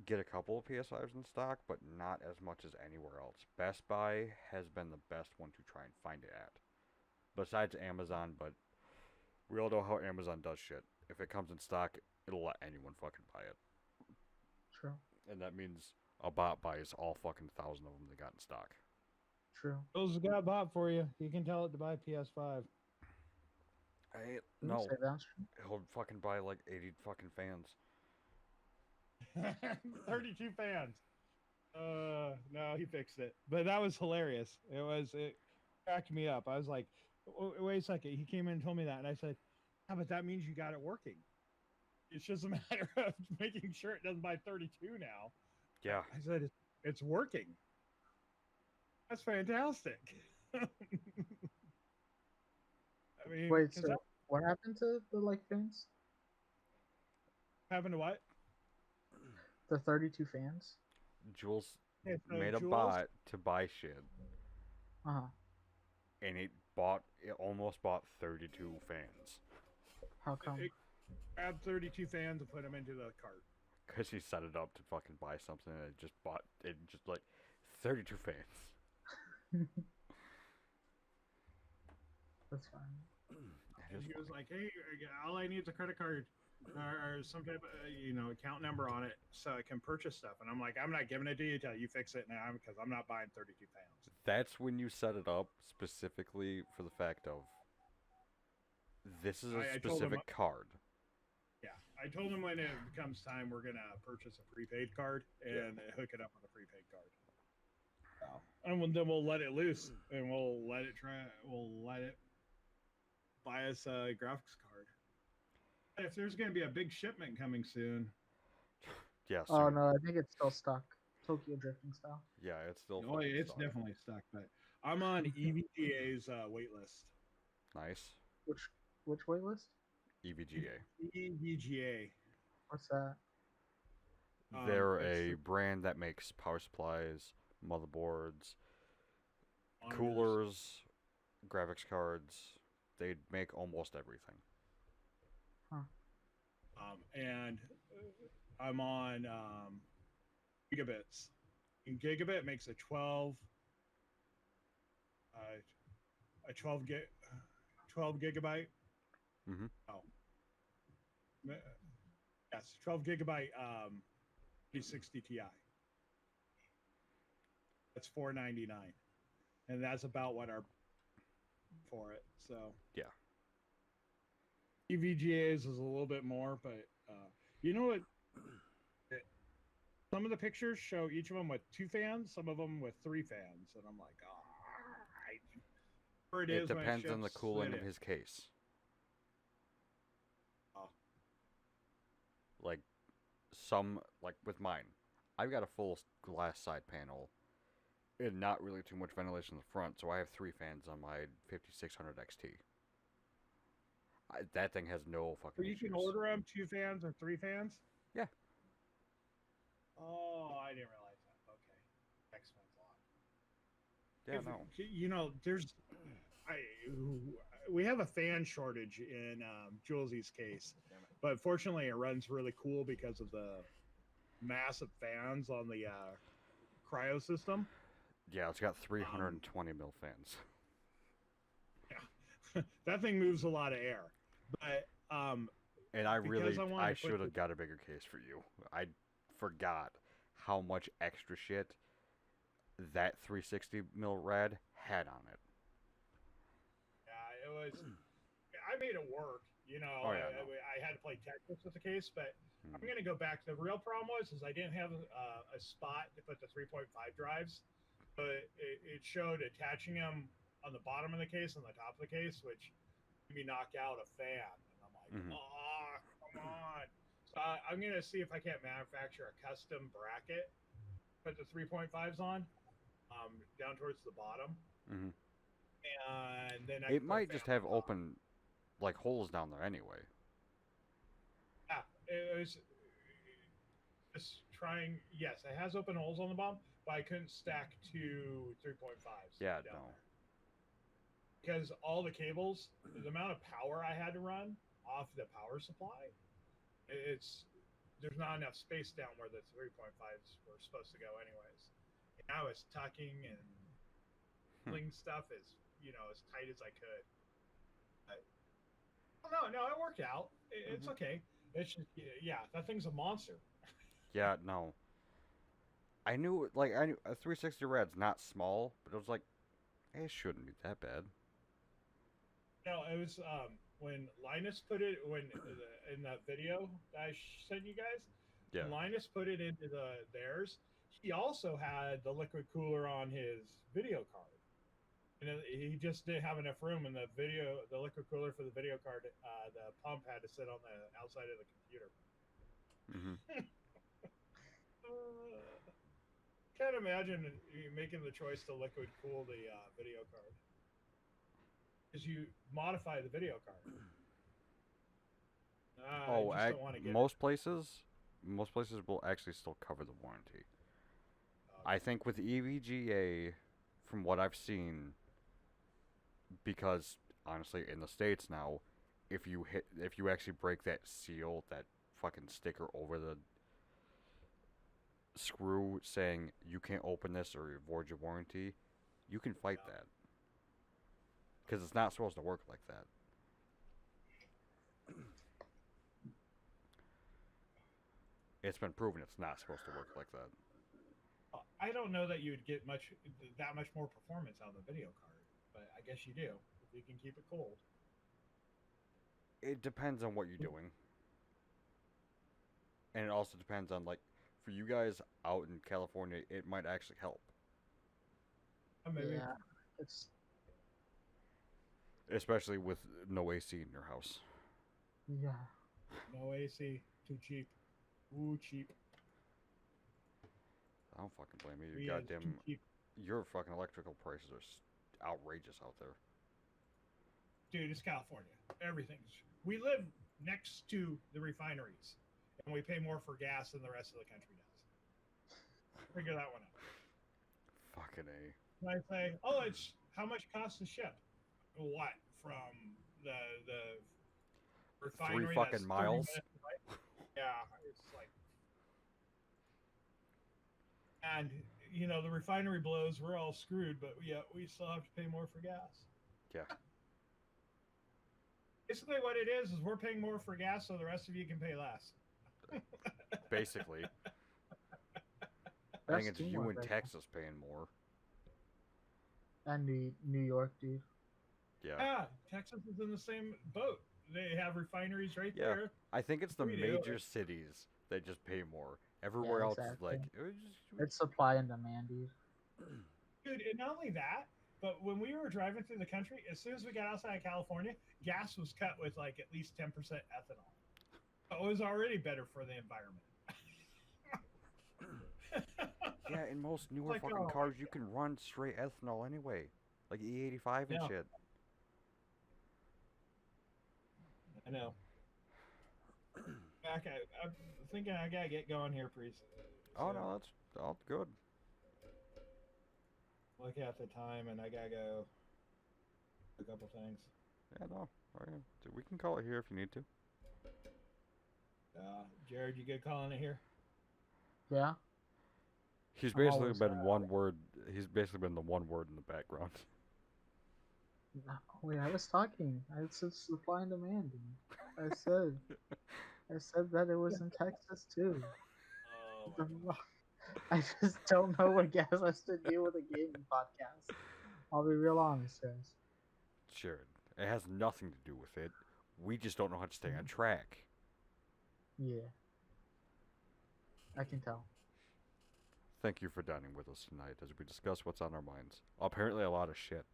get a couple of PS5s in stock, but not as much as anywhere else. Best Buy has been the best one to try and find it at. Besides Amazon, but we all know how Amazon does shit. If it comes in stock, it'll let anyone fucking buy it. True. And that means a bot buys all fucking 1,000 of them they got in stock. True. Those got bought for you. You can tell it to buy PS5. Did No, you say that? he'll fucking buy like 80 fucking fans. 32 fans. No, he fixed it. But that was hilarious. It cracked me up. I was like, wait a second. He came in and told me that. And I said, yeah, but that means you got it working. It's just a matter of making sure it doesn't buy 32 now. Yeah. I said, it's working. That's fantastic. I mean, Wait, so what happened to the like fans? happened to what? The 32 fans? Jules Yeah, so made a Jules- bot to buy shit, Uh-huh. and it almost bought 32 fans. How come? It grabbed 32 fans and put them into the cart. Because he set it up to fucking buy something, and it just like 32 fans. That's fine. And he was like, "Hey, all I need is a credit card or some type of account number on it, so I can purchase stuff." And I'm like, "I'm not giving it to you until you fix it now, because I'm not buying 32 pounds." That's when you set it up specifically for the fact of this is a I told him- specific card. Yeah, I told him when it becomes time, we're gonna purchase a prepaid card and hook it up with a prepaid card. And then we'll let it loose, and we'll let it buy us a graphics card. If there's going to be a big shipment coming soon. Yeah. Oh no, I think it's still stuck. Tokyo drifting style. Yeah, it's still. Oh, fucking it's stuck. definitely stuck, but I'm on EVGA's wait list. Nice. Which waitlist? EVGA. EVGA. What's that? They're it's a the- brand that makes power supplies, motherboards, monitors. coolers, graphics cards. They make almost everything. And I'm on gigabits. And Gigabit makes a 12 gigabyte. Mhm. Oh, yes, 12 gigabyte 360 Ti. That's $499, and that's about what our for it. So Yeah. EVGA's is a little bit more, but you know what? Some of the pictures show each of them with 2 fans, some of them with 3 fans, and I'm like, oh, it It is when depends on the ships, cooling it of is. his case. Oh. Like with mine, I've got a full glass side panel and not really too much ventilation in the front, so I have 3 fans on my 5600 XT. That thing has no So fucking you issues. can order them 2 fans or 3 fans? Yeah. Oh, I didn't realize that. Okay. That explains a lot. Yeah, If- no. You know, we have a fan shortage in Jules's case, but fortunately it runs really cool because of the massive fans on the cryo system. Yeah, it's got 320 mil fans. Yeah, that thing moves a lot of air. But And I to should have got a bigger case for you. I forgot how much extra shit that 360 mil rad had on it. yeah, it was. I made it work. You know, Oh, yeah, no. I had to play Tetris with the case, but I'm Hmm. going to go back. The real problem was I didn't have a spot to put the 3.5 drives, but it showed attaching them on the bottom of the case and the top of the case, which made me knock out a fan. And I'm like, Mhm. oh, come on. So I'm going to see if I can't manufacture a custom bracket, put the 3.5s on, down towards the bottom, Mhm. and then I It can put a might fan just on have top. open, like, holes down there anyway. Yeah, it was just trying. Yes, it has open holes on the bottom, but I couldn't stack 2 3.5s Yeah, down no. there because all the cables, the amount of power I had to run off the power supply, it's there's not enough space down where the 3.5s were supposed to go, anyways. And I was tucking and pulling stuff as as tight as I could. But, no, it worked out. It's okay. It's just, yeah, that thing's a monster. Yeah, no. I knew a 360 rad's not small, but it was like, it shouldn't be that bad. No, it was when Linus put it in that video that I sent you guys. Yeah. When Linus put it into theirs, he also had the liquid cooler on his video card, and he just didn't have enough room in the liquid cooler for the video card. The pump had to sit on the outside of the computer. Mhm. Can't imagine you making the choice to liquid cool the video card because you modify the video card. Oh, I just don't want to get most places will actually still cover the warranty. I think with EVGA, from what I've seen, because honestly, in the States now, if you actually break that seal, that fucking sticker over the screw saying you can't open this or you void your warranty, you can fight that. Because it's not supposed to work like that. It's been proven it's not supposed to work like that. I don't know that you would get that much more performance out of the video card, but I guess you do if you can keep it cold. It depends on what you're doing. And it also depends on, like, for you guys out in California, it might actually help. Maybe. Yeah, it's Especially with no AC in your house. yeah. No AC, too cheap. Ooh, cheap. I don't fucking blame you. Yeah, it's too cheap. Your fucking electrical prices are outrageous out there. Dude, it's California. Everything's. We live next to the refineries, and we pay more for gas than the rest of the country does. Figure that one out. Fucking A. And I say, oh, it's how much costs to ship? What from the refinery? 3 fucking miles. Yeah, it's like, and the refinery blows. We're all screwed, but yeah, we still have to pay more for gas. Yeah. Basically, what it is we're paying more for gas, so the rest of you can pay less. Basically. I think it's you in Texas paying more. And New York, dude. Yeah, Texas is in the same boat. They have refineries right there. I think it's the major cities that just pay more. Everywhere else is like... It's supply and demand, dude. Dude, and not only that, But when we were driving through the country, as soon as we got outside of California, gas was cut with like at least 10% ethanol. So it was already better for the environment. Yeah, in most newer Like, fucking oh, cars, you can run straight ethanol anyway. Like E85 and yeah, shit. I know. I'm thinking I gotta get going here pretty soon. Oh, So, no, that's all good. look at the time, and I gotta go a couple things. Yeah, no. Okay. We can call it here if you need to. Jared, you good calling it here? Yeah. He's I'm basically always been one word. He's basically been the one word in the background. Wait, I was talking. I said supply and demand. I said that it was in Texas too. Oh The I just don't know what gas has to do with a gaming podcast. I'll be real honest, guys. Sure, it has nothing to do with it. We just don't know how to stay on track. Yeah, I can tell. Thank you for dining with us tonight as we discuss what's on our minds. Apparently, a lot of shit.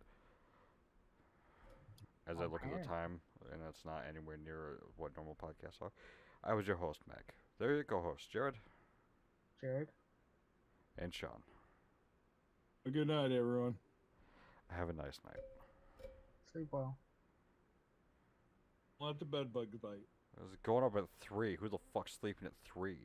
As I look at the time, and it's not anywhere near what normal podcasts are. I was your host, Mac. There you go, host Jared Jared? and Sean. Good night, everyone. Have a nice night. Sleep well. Let the bed bugs bite. I was going up at 3. Who the fuck's sleeping at 3?